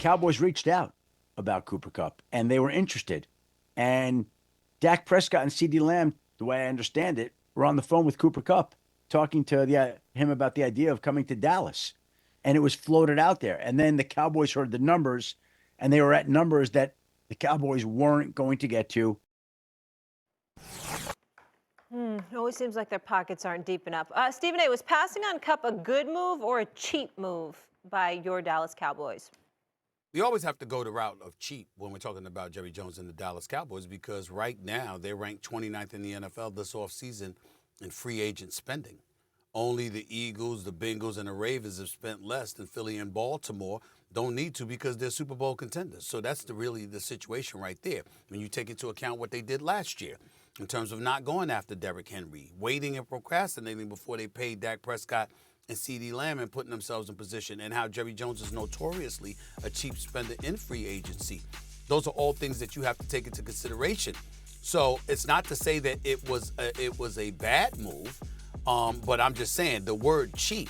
Cowboys reached out about Cooper Kupp, and they were interested. And Dak Prescott and CeeDee Lamb, the way I understand it, were on the phone with Cooper Kupp talking to him about the idea of coming to Dallas. And it was floated out there. And then the Cowboys heard the numbers, and they were at numbers that the Cowboys weren't going to get to. It always seems like their pockets aren't deep enough. Stephen A., was passing on Kupp a good move or a cheap move by your Dallas Cowboys? We always have to go the route of cheap when we're talking about Jerry Jones and the Dallas Cowboys, because right now they're ranked 29th in the NFL this offseason in free agent spending. Only the Eagles, the Bengals, and the Ravens have spent less than Philly and Baltimore. Don't need to because they're Super Bowl contenders. So that's really the situation right there. When you take into account what they did last year in terms of not going after Derrick Henry, waiting and procrastinating before they paid Dak Prescott and CeeDee Lamb and putting themselves in position, and how Jerry Jones is notoriously a cheap spender in free agency. Those are all things that you have to take into consideration. So it's not to say that it was a bad move, but I'm just saying the word cheap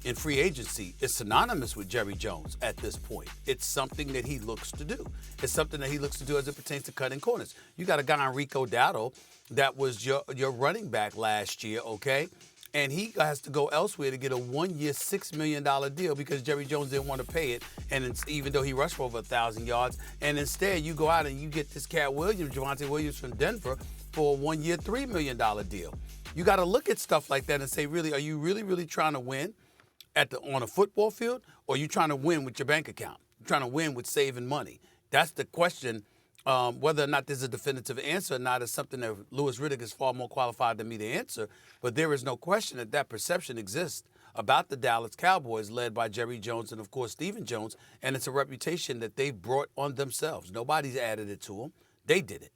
in free agency is synonymous with Jerry Jones at this point. It's something that he looks to do. It's something that he looks to do as it pertains to cutting corners. You got a guy on Rico Dowdle that was your running back last year, okay? And he has to go elsewhere to get a 1-year, $6 million deal because Jerry Jones didn't want to pay it, and even though he rushed for over 1,000 yards. And instead, you go out and you get this cat Williams, Javonte Williams from Denver, for a 1-year, $3 million deal. You got to look at stuff like that and say, really, are you really trying to win on a football field, or are you trying to win with your bank account? You're trying to win with saving money. That's the question. Whether or not there's a definitive answer or not is something that Louis Riddick is far more qualified than me to answer. But there is no question that perception exists about the Dallas Cowboys, led by Jerry Jones and, of course, Stephen Jones. And it's a reputation that they've brought on themselves. Nobody's added it to them. They did it.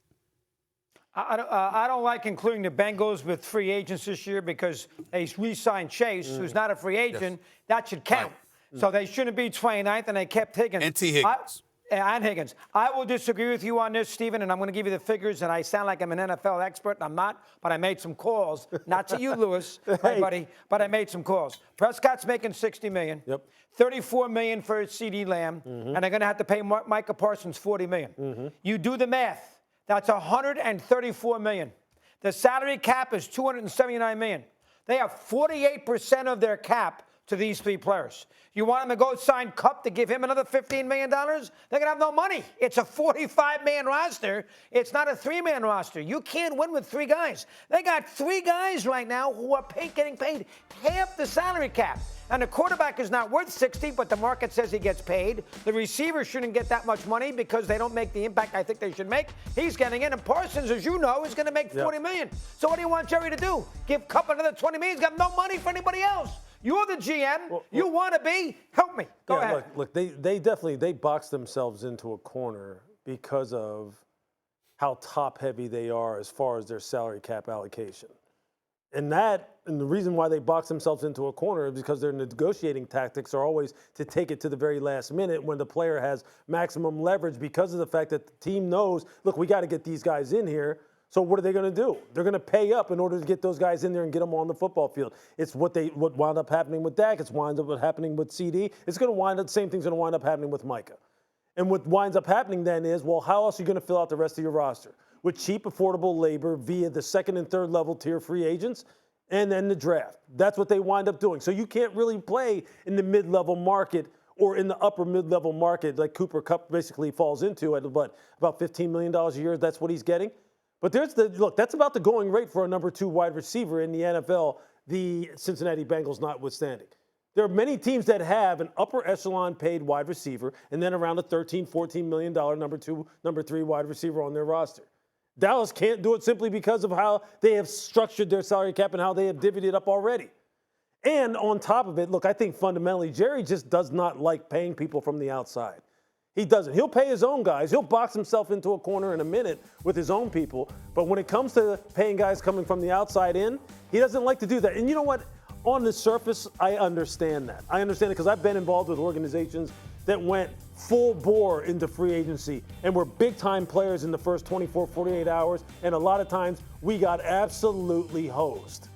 I don't like including the Bengals with free agents this year because they re-signed Chase, who's not a free agent. Yes. That should count. Right. So they shouldn't be 29th, and they kept Higgins. And T. Higgins. And Higgins. I will disagree with you on this, Stephen, and I'm going to give you the figures, and I sound like I'm an NFL expert, and I'm not, but I made some calls. Not to you, Louis, hey, buddy, but I made some calls. Prescott's making $60 million. Yep. $34 million for CeeDee Lamb, and they're going to have to pay Micah Parsons $40 million. You do the math. That's $134 million. The salary cap is $279 million. They have 48% of their cap to these three players. You want them to go sign Kupp to give him another $15 million? They're going to have no money. It's a 45-man roster. It's not a 3-man roster. You can't win with 3 guys. They got 3 guys right now who are getting paid half the salary cap. And the quarterback is not worth 60, but the market says he gets paid. The receiver shouldn't get that much money because they don't make the impact I think they should make. He's getting in, and Parsons, as you know, is going to make $40 million. So what do you want Jerry to do? Give Kupp another $20 million? He's got no money for anybody else. You're the GM. You want to be? Help me. Go ahead. Look, they definitely boxed themselves into a corner because of how top-heavy they are as far as their salary cap allocation. And the reason why they box themselves into a corner is because their negotiating tactics are always to take it to the very last minute when the player has maximum leverage because of the fact that the team knows, look, we got to get these guys in here. So what are they going to do? They're going to pay up in order to get those guys in there and get them on the football field. It's what wound up happening with Dak. It's wound up happening with CD. It's going to wind up, the same thing's going to wind up happening with Micah. And what winds up happening then is, well, how else are you going to fill out the rest of your roster? With cheap, affordable labor via the second and third level tier free agents and then the draft. That's what they wind up doing. So you can't really play in the mid-level market or in the upper mid-level market like Cooper Kupp basically falls into at about $15 million a year. That's what he's getting. But that's about the going rate for a number 2 wide receiver in the NFL, the Cincinnati Bengals notwithstanding. There are many teams that have an upper echelon paid wide receiver and then around a $13, $14 million number 2, number 3 wide receiver on their roster. Dallas can't do it simply because of how they have structured their salary cap and how they have divvied it up already. And on top of it, look, I think fundamentally Jerry just does not like paying people from the outside. He doesn't. He'll pay his own guys. He'll box himself into a corner in a minute with his own people. But when it comes to paying guys coming from the outside in, he doesn't like to do that. And you know what? On the surface, I understand that. I understand it because I've been involved with organizations that went full bore into free agency and were big-time players in the first 24, 48 hours. And a lot of times we got absolutely hosed.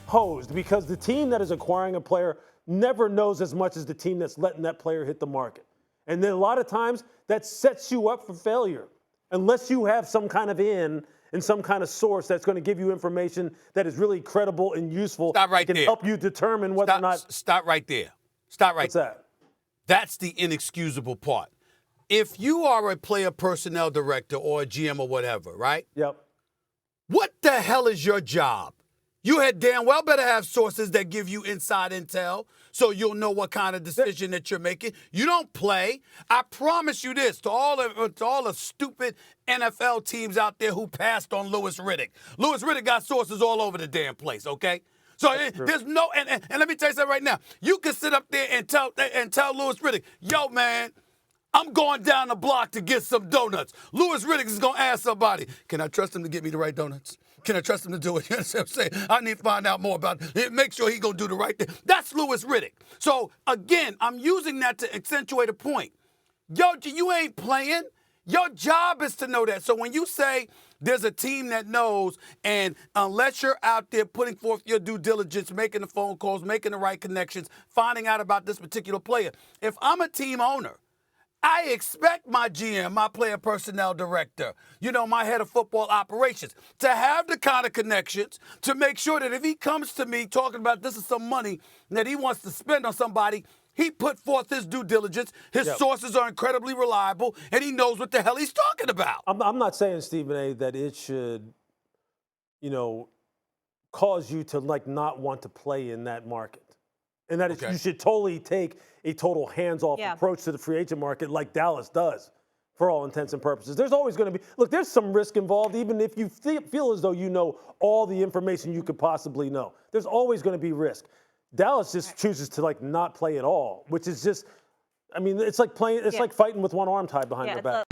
Hosed because the team that is acquiring a player never knows as much as the team that's letting that player hit the market. And then a lot of times that sets you up for failure unless you have some kind of in and some kind of source that's going to give you information that is really credible and useful. Stop right can there. help you determine whether or not. Stop right there. Stop right What's there. that? That's the inexcusable part. If you are a player personnel director or a GM or whatever, right? Yep. What the hell is your job? You had damn well better have sources that give you inside intel so you'll know what kind of decision that you're making. You don't play. I promise you this, to all the stupid NFL teams out there who passed on Louis Riddick. Louis Riddick got sources all over the damn place, okay? So there's no, and let me tell you something right now. You can sit up there and tell Louis Riddick, yo, man, I'm going down the block to get some donuts. Louis Riddick is going to ask somebody, can I trust him to get me the right donuts? Can I trust him to do it? You know what I'm saying? I need to find out more about it. Make sure he's going to do the right thing. That's Louis Riddick. So, again, I'm using that to accentuate a point. Yo, you ain't playing. Your job is to know that. So when you say there's a team that knows, and unless you're out there putting forth your due diligence, making the phone calls, making the right connections, finding out about this particular player, if I'm a team owner, I expect my GM, my player personnel director, my head of football operations, to have the kind of connections to make sure that if he comes to me talking about this is some money that he wants to spend on somebody, he put forth his due diligence, his sources are incredibly reliable, and he knows what the hell he's talking about. I'm not saying, Stephen A., that it should, cause you to, not want to play in that market. And that you should totally take a total hands-off approach to the free agent market like Dallas does, for all intents and purposes. There's always going to be – look, there's some risk involved, even if you feel as though you know all the information you could possibly know. There's always going to be risk. Dallas just chooses to, not play at all, which is just – I mean, it's like playing – it's like fighting with one arm tied behind your back.